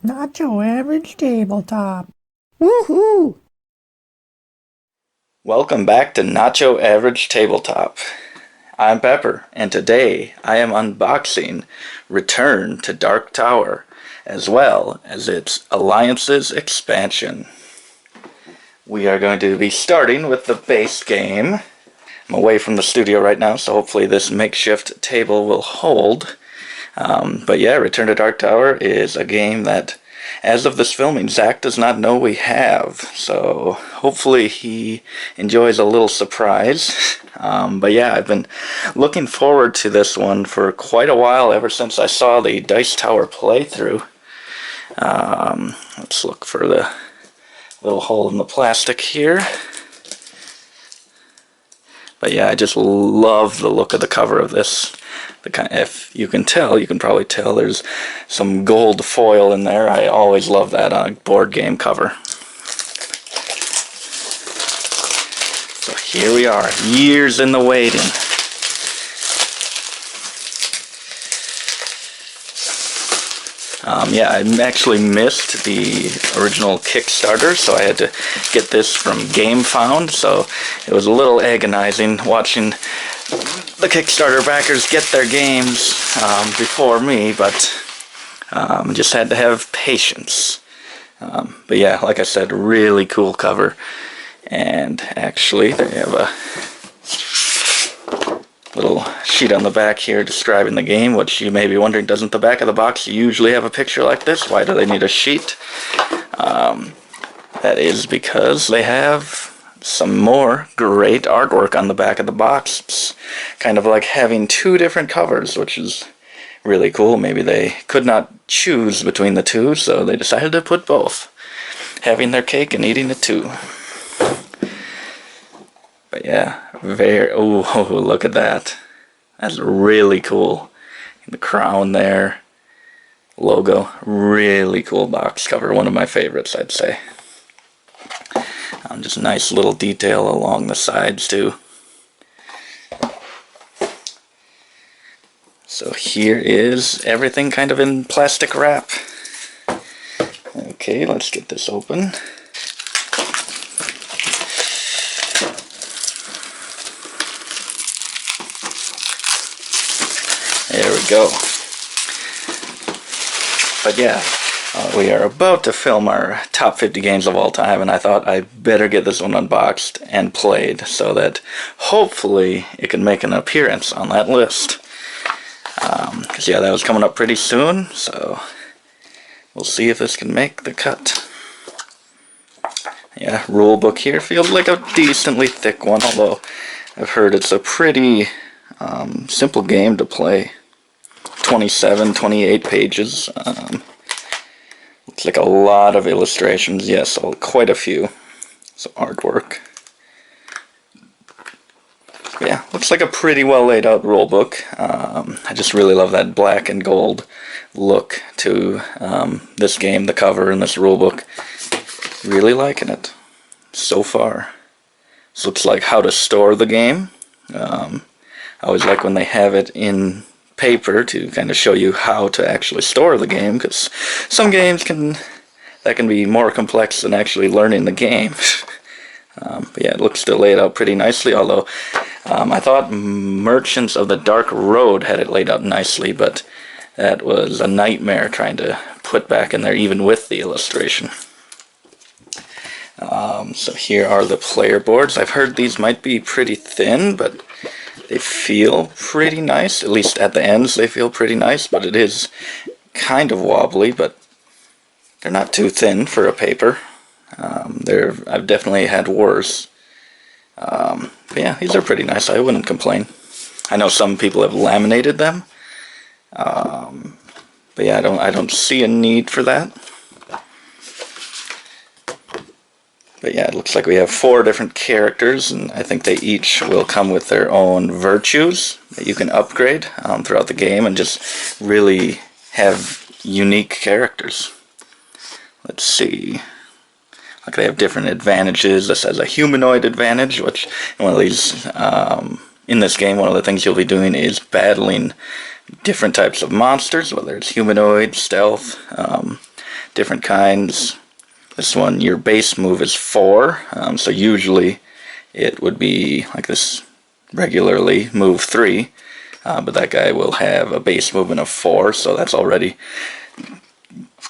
Not your average tabletop. Woohoo! Welcome back to Not Your Average Tabletop. I'm Pepper, and today I am unboxing Return to Dark Tower, as well as its Alliances expansion. We are going to be starting with the base game. I'm away from the studio right now, so hopefully this makeshift table will hold. But yeah, Return to Dark Tower is a game that, as of this filming, Zach does not know we have. So hopefully he enjoys a little surprise. But yeah, I've been looking forward to this one for quite a while, ever since I saw the Dice Tower playthrough. Let's look for the little hole in the plastic here. But yeah, I just love the look of the cover of this. If you can tell, you can probably tell there's some gold foil in there. I always love that on a board game cover. So here we are, years in the waiting. Yeah, I actually missed the original Kickstarter, so I had to get this from GameFound, so it was a little agonizing watching the Kickstarter backers get their games before me, but just had to have patience. But yeah, like I said, really cool cover, and actually they have a little sheet on the back here describing the game, which you may be wondering, doesn't the back of the box usually have a picture like this? Why do they need a sheet? That is because they have some more great artwork on the back of the box. It's kind of like having two different covers, which is really cool. Maybe they could not choose between the two, so they decided to put both. Having their cake and eating it too. But yeah, oh, look at that. That's really cool. The crown there. Logo. Really cool box cover. One of my favorites, I'd say. Just a nice little detail along the sides too. So here is everything kind of in plastic wrap. Okay, let's get this open. There we go. But yeah, we are about to film our top 50 games of all time, and I thought I'd better get this one unboxed and played so that hopefully it can make an appearance on that list. Because yeah, that was coming up pretty soon, so we'll see if this can make the cut. Yeah, rule book here feels like a decently thick one, although I've heard it's a pretty simple game to play. 27, 28 pages. Looks like a lot of illustrations. Yes, quite a few. So artwork. Yeah, looks like a pretty well laid out rule book. I just really love that black and gold look to this game, the cover and this rule book. Really liking it so far. This looks like how to store the game. I always like when they have it in paper to kind of show you how to actually store the game, because some games can be more complex than actually learning the game. But yeah, it looks to lay it out pretty nicely, although I thought Merchants of the Dark Road had it laid out nicely, but that was a nightmare trying to put back in there even with the illustration. So here are the player boards. I've heard these might be pretty thin, but they feel pretty nice. At least at the ends they feel pretty nice, but it is kind of wobbly, but they're not too thin for a paper. I've definitely had worse. But yeah, these are pretty nice. I wouldn't complain. I know some people have laminated them, but yeah, I don't see a need for that. But yeah, it looks like we have 4 different characters, and I think they each will come with their own virtues that you can upgrade throughout the game and just really have unique characters. Let's see. Like they have different advantages. This has a humanoid advantage, which in one of these in this game, one of the things you'll be doing is battling different types of monsters, whether it's humanoid, stealth, different kinds. This one, your base move is 4, so usually it would be like this regularly, move 3, but that guy will have a base movement of 4, so that's already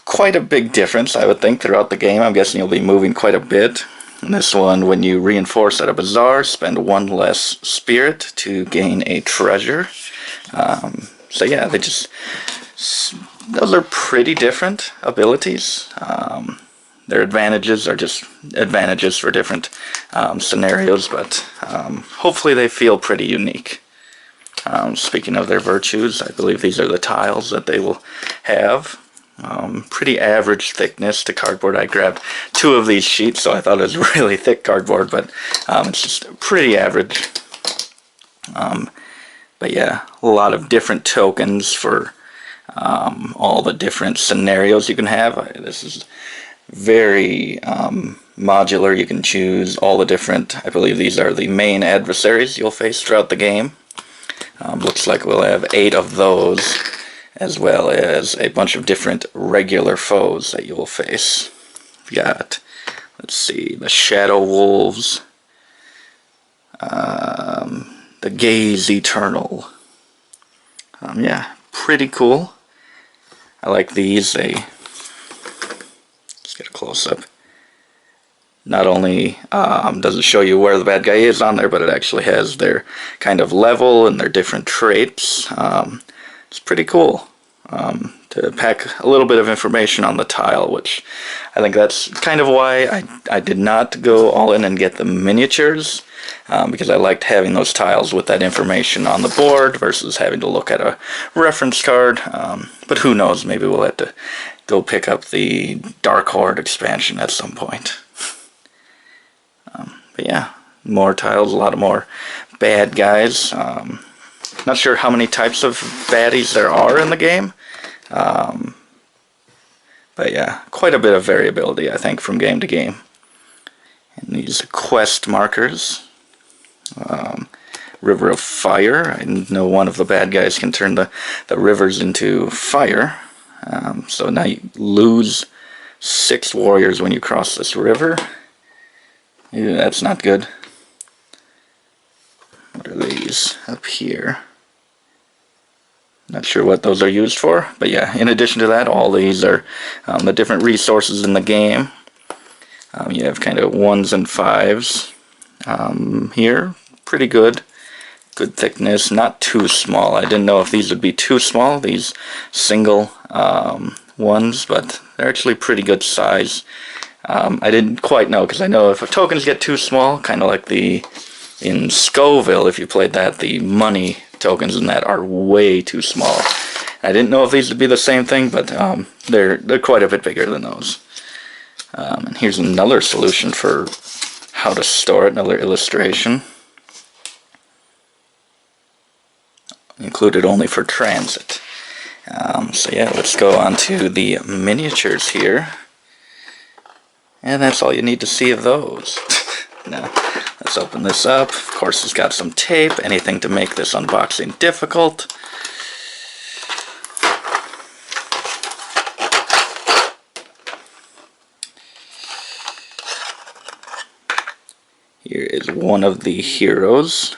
quite a big difference, I would think, throughout the game. I'm guessing you'll be moving quite a bit. And this one, when you reinforce at a bazaar, spend 1 less spirit to gain a treasure. So yeah, those are pretty different abilities. Their advantages are just advantages for different scenarios, but hopefully they feel pretty unique. Speaking of their virtues, I believe these are the tiles that they will have. Pretty average thickness to cardboard. I grabbed 2 of these sheets, so I thought it was really thick cardboard, but it's just pretty average. But yeah, a lot of different tokens for all the different scenarios you can have. This is very modular. You can choose all the different, I believe these are the main adversaries you'll face throughout the game. Looks like we'll have 8 of those, as well as a bunch of different regular foes that you will face. We've got, let's see, the Shadow Wolves, the Gaze Eternal. Yeah, pretty cool. I like these. Let's get a close-up. Not only does it show you where the bad guy is on there, but it actually has their kind of level and their different traits. It's pretty cool to pack a little bit of information on the tile, which I think that's kind of why I did not go all in and get the miniatures, because I liked having those tiles with that information on the board versus having to look at a reference card. But who knows, maybe we'll have to go pick up the Dark Horde expansion at some point. But yeah, more tiles, a lot of more bad guys. Not sure how many types of baddies there are in the game. But yeah, quite a bit of variability, I think, from game to game. And these quest markers. River of Fire. I know one of the bad guys can turn the rivers into fire. So now you lose 6 warriors when you cross this river. Yeah, that's not good. What are these up here? Not sure what those are used for, but yeah, in addition to that, all these are the different resources in the game. You have kind of 1s and 5s here. Pretty good. Good thickness, not too small. I didn't know if these would be too small, these single ones, but they're actually pretty good size. I didn't quite know, because I know if tokens get too small, kind of like in Scoville, if you played that, the money tokens in that are way too small. I didn't know if these would be the same thing, but they're quite a bit bigger than those. And here's another solution for how to store it, another illustration. Included only for transit. So yeah, let's go on to the miniatures here. And that's all you need to see of those. Now, let's open this up. Of course, it's got some tape, anything to make this unboxing difficult. Here is one of the heroes.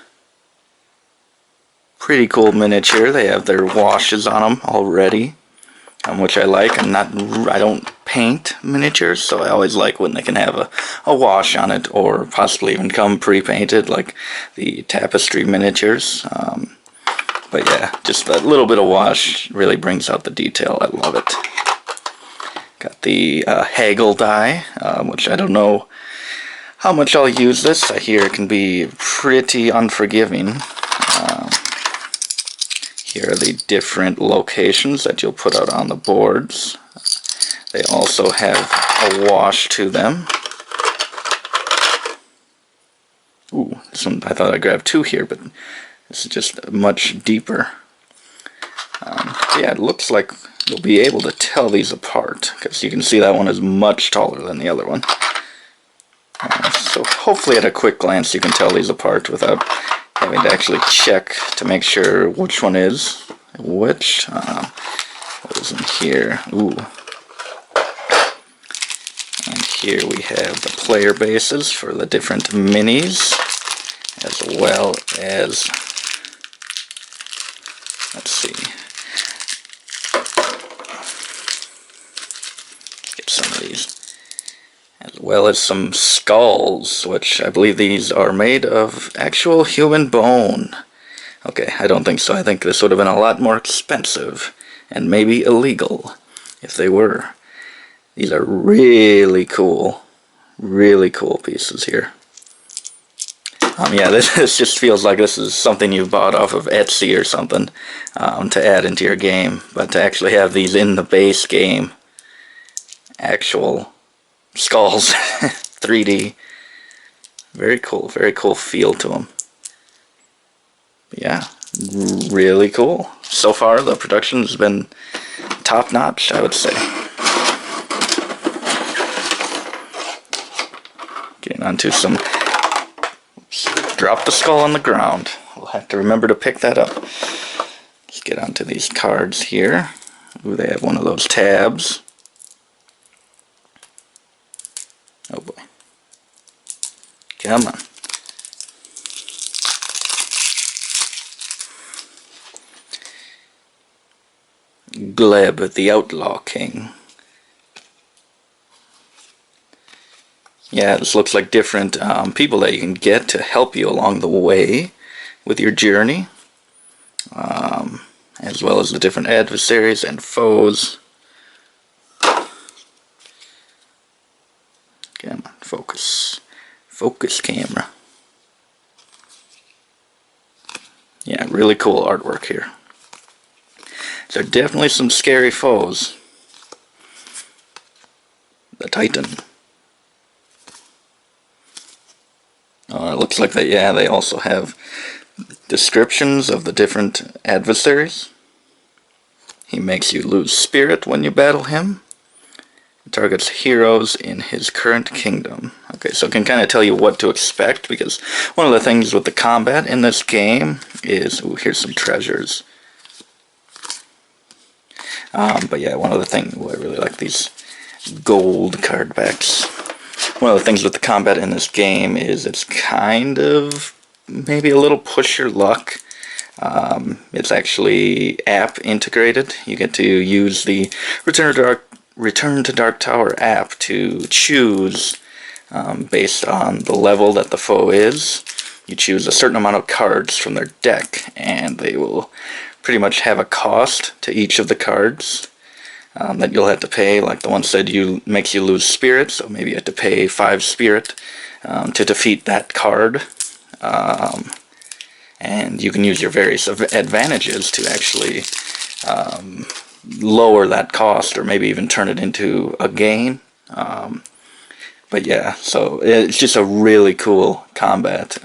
Pretty cool miniature. They have their washes on them already, which I like. I don't paint miniatures, so I always like when they can have a wash on it, or possibly even come pre-painted, like the tapestry miniatures. But yeah, just a little bit of wash really brings out the detail. I love it. Got the Haggle die, which I don't know how much I'll use this. I hear it can be pretty unforgiving. Here are the different locations that you'll put out on the boards. They also have a wash to them. Ooh, this one, I thought I grabbed 2 here, but this is just much deeper. Yeah, it looks like you'll be able to tell these apart, because you can see that one is much taller than the other one. So hopefully at a quick glance you can tell these apart without having to actually check to make sure which one is. Which, what is in here? Ooh. And here we have the player bases for the different minis, as well as, let's see, let's get some of these, as well as some skulls, which I believe these are made of actual human bone. Okay, I don't think so. I think this would have been a lot more expensive, and maybe illegal, if they were. These are really cool pieces here. Yeah, this just feels like this is something you bought off of Etsy or something to add into your game. But to actually have these in the base game, actual skulls, 3D, very cool feel to them. Yeah, really cool. So far, the production has been top-notch, I would say. Getting onto some... Oops, drop the skull on the ground. We'll have to remember to pick that up. Let's get onto these cards here. Ooh, they have one of those tabs. Oh boy. Come on. Gleb, the Outlaw King. Yeah, this looks like different people that you can get to help you along the way with your journey, as well as the different adversaries and foes. Come on, focus. Focus, camera. Yeah, really cool artwork here. So definitely some scary foes. The Titan. It looks like that, yeah, they also have descriptions of the different adversaries. He makes you lose spirit when you battle him. Targets heroes in his current kingdom. Okay, so it can kind of tell you what to expect, because one of the things with the combat in this game is... Ooh, here's some treasures. But yeah, one of the things... I really like these gold card backs. One of the things with the combat in this game is it's kind of maybe a little push your luck. It's actually app integrated. You get to use the Return to Dark Tower app to choose based on the level that the foe is. You choose a certain amount of cards from their deck, and they will pretty much have a cost to each of the cards. That you'll have to pay, like the one said makes you lose spirit, so maybe you have to pay 5 spirit to defeat that card. And you can use your various advantages to actually lower that cost, or maybe even turn it into a gain. But yeah, so it's just a really cool combat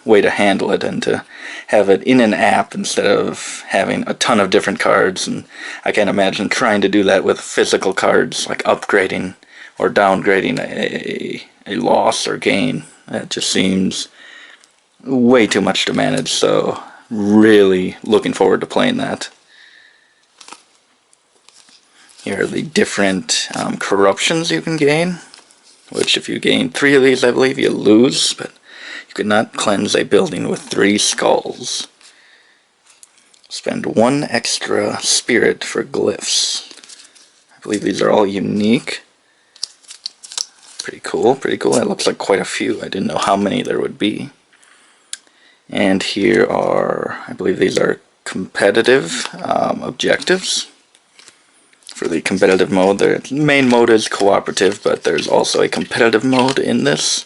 way to handle it, and to have it in an app instead of having a ton of different cards. And I can't imagine trying to do that with physical cards, like upgrading or downgrading a loss or gain. That just seems way too much to manage, so really looking forward to playing that. Here are the different corruptions you can gain, which if you gain 3 of these, I believe you lose, but you could not cleanse a building with 3 skulls. Spend 1 extra spirit for glyphs. I believe these are all unique. Pretty cool, pretty cool. That looks like quite a few. I didn't know how many there would be. And here are, I believe these are competitive objectives. For the competitive mode, the main mode is cooperative, but there's also a competitive mode in this.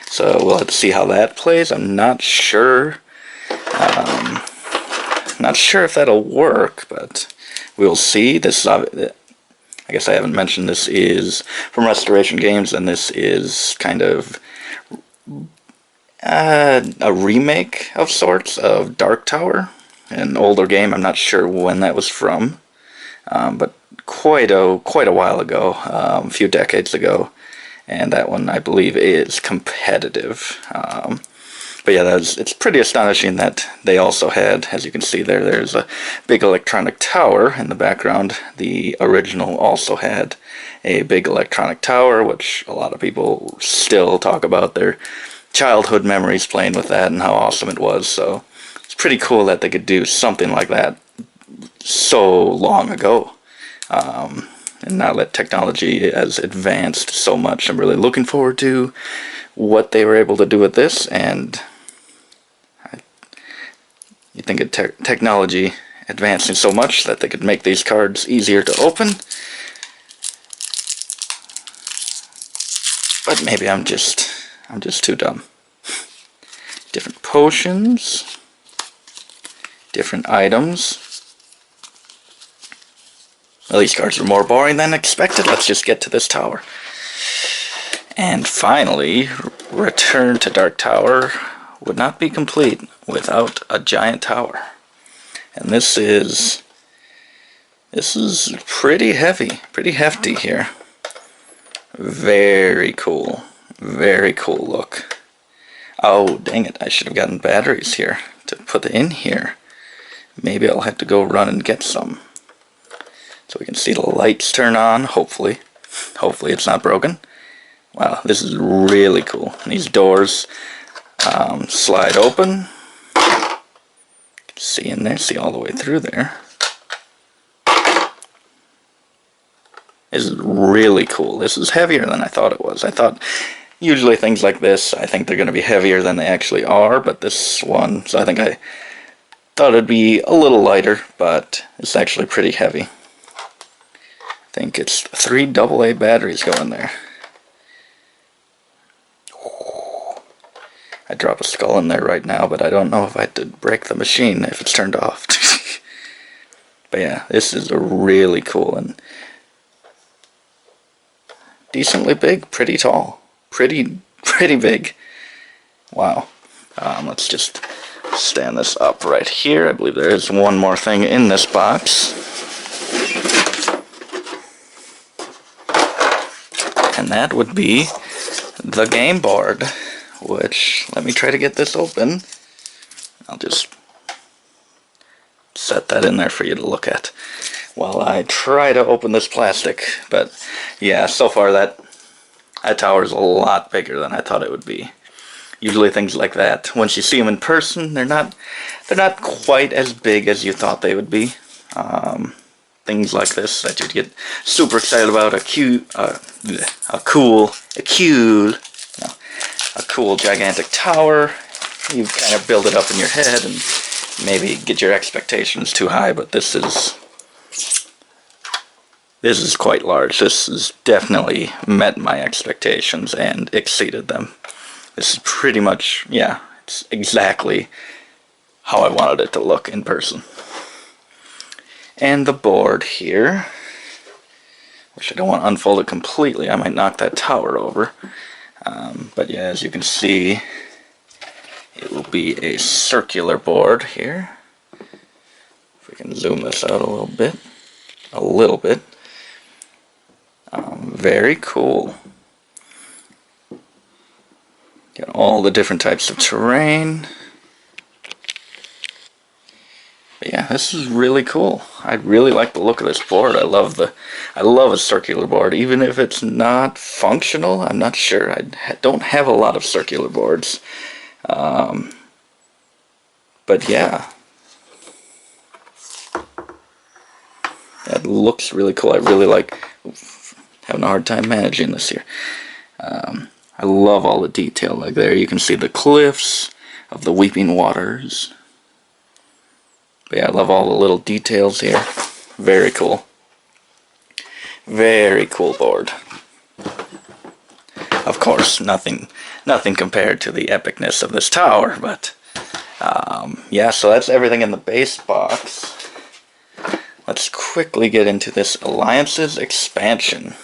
So we'll have to see how that plays. I'm not sure. Not sure if that'll work, but we'll see. This is, I guess I haven't mentioned, this is from Restoration Games, and this is kind of a remake of sorts of Dark Tower, an older game. I'm not sure when that was from, but quite a while ago, a few decades ago, and that one I believe is competitive. But yeah, it's pretty astonishing that they also had, as you can see there's a big electronic tower in the background. The original also had a big electronic tower, which a lot of people still talk about their childhood memories playing with that and how awesome it was. So it's pretty cool that they could do something like that so long ago. And now that technology has advanced so much, I'm really looking forward to what they were able to do with this. And you think of technology advancing so much that they could make these cards easier to open. But maybe I'm just too dumb. Different potions, different items. Well, these cards are more boring than expected. Let's just get to this tower. And finally, Return to Dark Tower would not be complete without a giant tower. And this is pretty heavy, pretty hefty here. Very cool look. Oh, dang it, I should have gotten batteries here to put in here. Maybe I'll have to go run and get some. So we can see the lights turn on, hopefully. Hopefully it's not broken. Wow, this is really cool. And these doors slide open. See in there, see all the way through there. This is really cool. This is heavier than I thought it was. I thought usually things like this, I think they're going to be heavier than they actually are, but this one, so I thought it'd be a little lighter, but it's actually pretty heavy. I think it's 3 AA batteries go in there. I drop a skull in there right now, but I don't know if I had to break the machine if it's turned off. But yeah, this is really cool and decently big, pretty tall, pretty big. Wow. Let's just stand this up right here. I believe there is one more thing in this box. And that would be the game board, which, let me try to get this open. I'll just set that in there for you to look at while I try to open this plastic. But yeah, so far that tower is a lot bigger than I thought it would be. Usually things like that, once you see them in person, they're not quite as big as you thought they would be. Things like this that you'd get super excited about, a cool gigantic tower. You kind of build it up in your head and maybe get your expectations too high, but this is quite large. This has definitely met my expectations and exceeded them. This is pretty much, yeah, it's exactly how I wanted it to look in person. And the board here, which I don't want to unfold it completely, I might knock that tower over. But yeah, as you can see, it will be a circular board here. If we can zoom this out a little bit. Very cool. Got all the different types of terrain. But yeah, this is really cool. I really like the look of this board. I love a circular board, even if it's not functional. I'm not sure. I don't have a lot of circular boards. But yeah, that looks really cool. I really like having a hard time managing this here. I love all the detail. Like there, you can see the cliffs of the Weeping Waters. But yeah, I love all the little details here. Very cool. Very cool board. Of course, nothing compared to the epicness of this tower, but yeah, so that's everything in the base box. Let's quickly get into this Alliances expansion.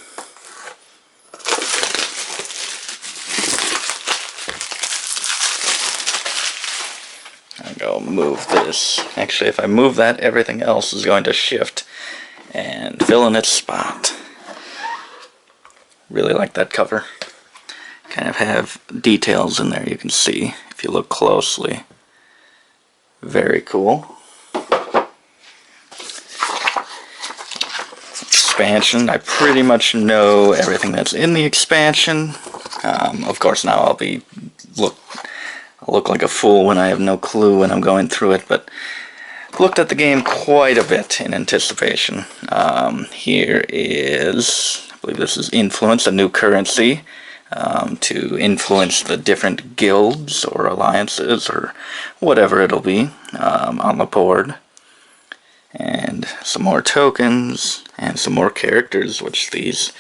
Go move this. Actually, if I move that, everything else is going to shift and fill in its spot. Really like that cover. kind of have details in there you can see if you look closely. Very cool. Expansion, I pretty much know everything that's in the expansion. Of course now I'll look like a fool when I have no clue when I'm going through it, but looked at the game quite a bit in anticipation. Here is, I believe this is Influence, a new currency to influence the different guilds or alliances or whatever it'll be on the board. And some more tokens and some more characters which these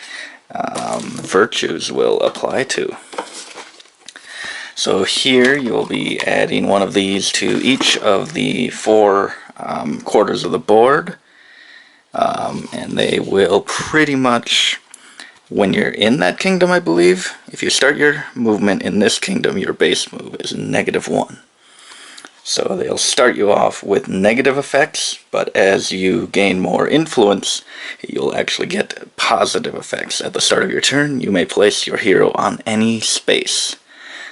virtues will apply to. So here you'll be adding one of these to each of the 4 quarters of the board, and they will pretty much, when you're in that kingdom, I believe, if you start your movement in this kingdom, your base move is -1. So they'll start you off with negative effects, but as you gain more influence, you'll actually get positive effects. At the start of your turn, you may place your hero on any space.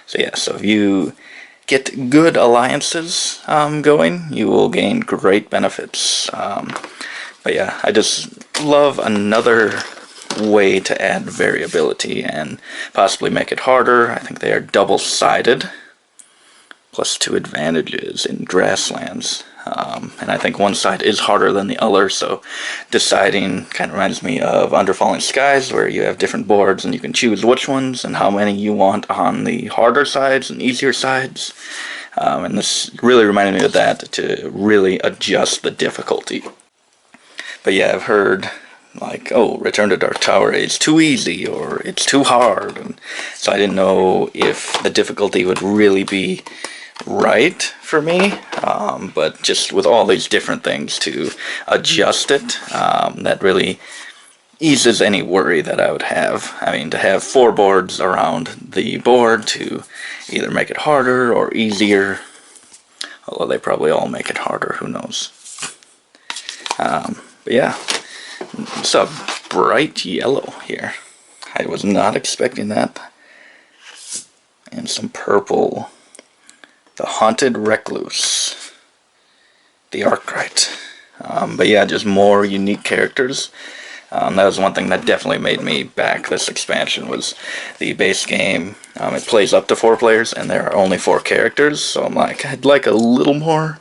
So yeah, so if you get good alliances going, you will gain great benefits. But yeah, I just love another way to add variability and possibly make it harder. I think they are double-sided. +2 advantages in grasslands. And I think one side is harder than the other, so deciding kind of reminds me of Under Falling Skies, where you have different boards and you can choose which ones and how many you want on the harder sides and easier sides. And this really reminded me of that, to really adjust the difficulty. But yeah, I've heard like, oh, Return to Dark Tower is too easy or it's too hard, and so I didn't know if the difficulty would really be right for me, but just with all these different things to adjust it, that really eases any worry that I would have. I mean, to have 4 boards around the board to either make it harder or easier, although they probably all make it harder, who knows. But yeah, it's a bright yellow here. I was not expecting that. And some purple. The Haunted Recluse. The Arkwright. But yeah, just more unique characters. That was one thing that definitely made me back this expansion, was the base game. It plays up to 4 players, and there are only 4 characters, so I'm like, I'd like a little more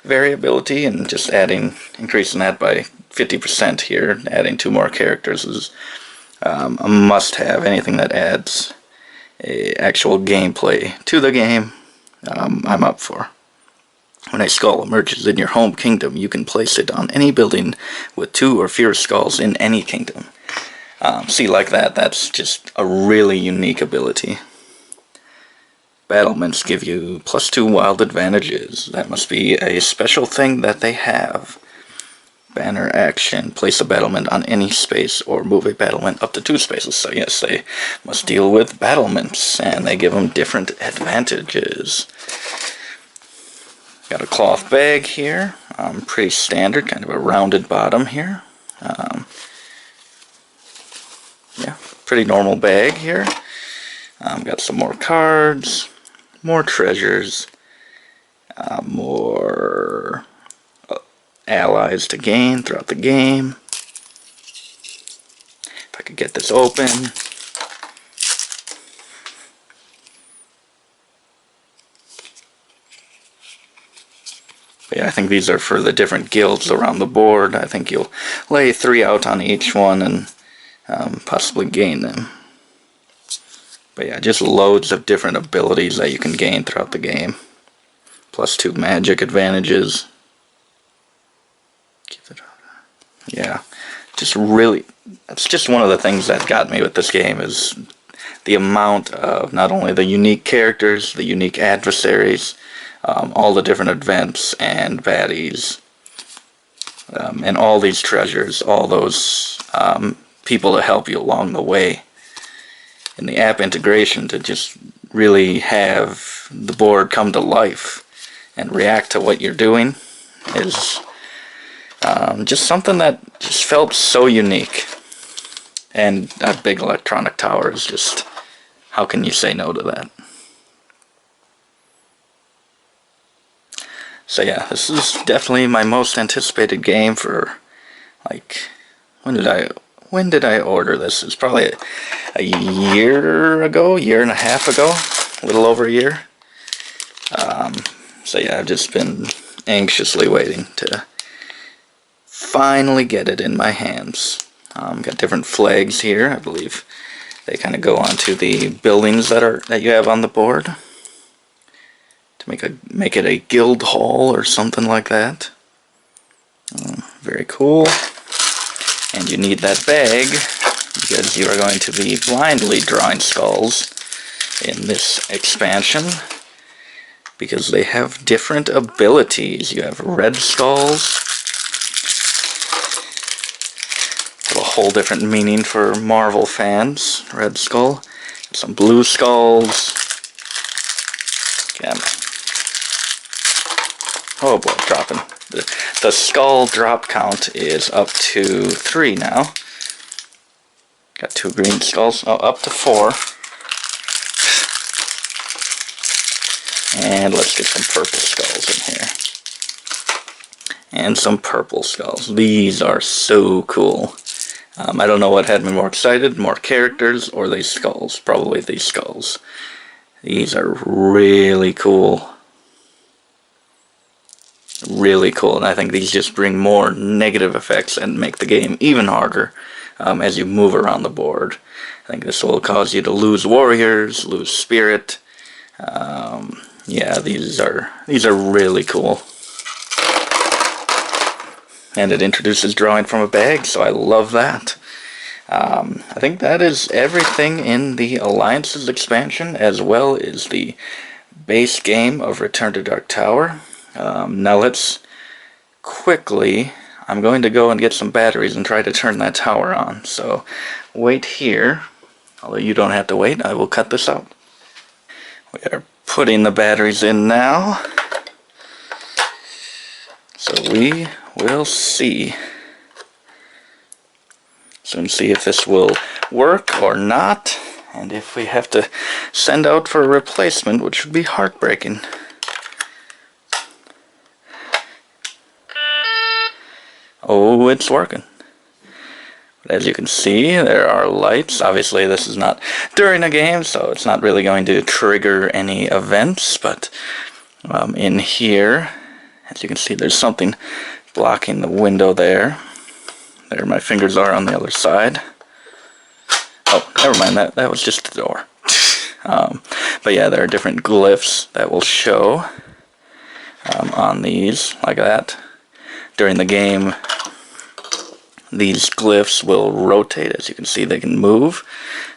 variability, and just increasing that by 50% here, adding 2 more characters is a must-have. Anything that adds actual gameplay to the game, I'm up for. When a skull emerges in your home kingdom, you can place it on any building with 2 or fewer skulls in any kingdom. See, like that, that's just a really unique ability. Battlements give you +2 wild advantages. That must be a special thing that they have. Banner action. Place a battlement on any space or move a battlement up to 2 spaces. So yes, they must deal with battlements, and they give them different advantages. Got a cloth bag here. Pretty standard, kind of a rounded bottom here. Yeah, pretty normal bag here. Got some more cards, more treasures, more allies to gain throughout the game. If I could get this open. But yeah, I think these are for the different guilds around the board. I think you'll lay 3 out on each one and possibly gain them. But yeah, just loads of different abilities that you can gain throughout the game. +2 magic advantages. Yeah, just really, that's just one of the things that got me with this game, is the amount of not only the unique characters, the unique adversaries, all the different events and baddies, and all these treasures, all those people to help you along the way. And the app integration to just really have the board come to life and react to what you're doing is just something that just felt so unique. And that big electronic tower is just how can you say no to that? So yeah, this is definitely my most anticipated game for, like, when did I order this? It's probably a year ago, year and a half ago, a little over a year. So yeah, I've just been anxiously waiting to finally get it in my hands. Got different flags here. I believe they kind of go onto the buildings that you have on the board to make it a guild hall or something like that. Very cool. And you need that bag because you are going to be blindly drawing skulls in this expansion, because they have different abilities. You have red skulls, have a whole different meaning for Marvel fans. Red skull, some blue skulls. Again. Oh boy, dropping. The skull drop count is up to 3 now. Got 2 green skulls. Oh, up to 4. And let's get some purple skulls in here. And some purple skulls. These are so cool. I don't know what had me more excited, more characters or these skulls. Probably these skulls. These are really cool. Really cool, and I think these just bring more negative effects and make the game even harder as you move around the board. I think this will cause you to lose warriors, lose spirit. Yeah, these are really cool. And it introduces drawing from a bag, so I love that. I think that is everything in the Alliances expansion, as well as the base game of Return to Dark Tower. Now let's quickly, I'm going to go and get some batteries and try to turn that tower on. So wait here, although you don't have to wait, I will cut this out. We are putting the batteries in now. So we will see. Soon see if this will work or not, and if we have to send out for a replacement, which would be heartbreaking. Oh, it's working. But as you can see, there are lights. Obviously, this is not during a game, so it's not really going to trigger any events, but in here, as you can see, there's something blocking the window there. There my fingers are on the other side. Oh, never mind, that was just the door. But yeah, there are different glyphs that will show on these, like that. During the game, these glyphs will rotate. As you can see, they can move,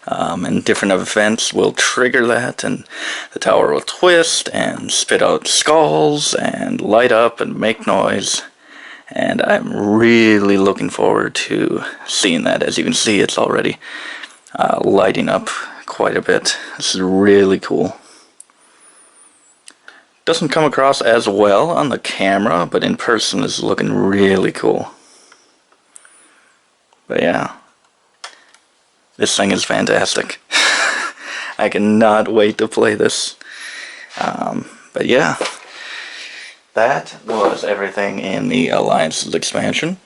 and different events will trigger that, and the tower will twist and spit out skulls and light up and make noise. And I'm really looking forward to seeing that. As you can see, it's already lighting up quite a bit. This is really cool. Doesn't come across as well on the camera, but in person is looking really cool. But yeah, this thing is fantastic. I cannot wait to play this. But yeah, that was everything in the Alliances expansion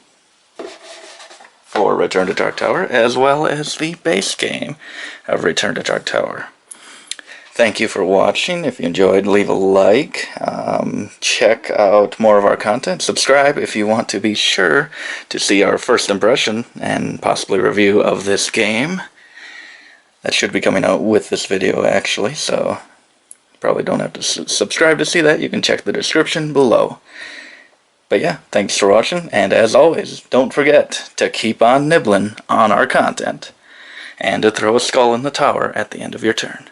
for Return to Dark Tower, as well as the base game of Return to Dark Tower. Thank you for watching. If you enjoyed, leave a like. Check out more of our content. Subscribe if you want to be sure to see our first impression and possibly review of this game. That should be coming out with this video, actually, so probably don't have to subscribe to see that. You can check the description below. But yeah, thanks for watching, and as always, don't forget to keep on nibbling on our content, and to throw a skull in the tower at the end of your turn.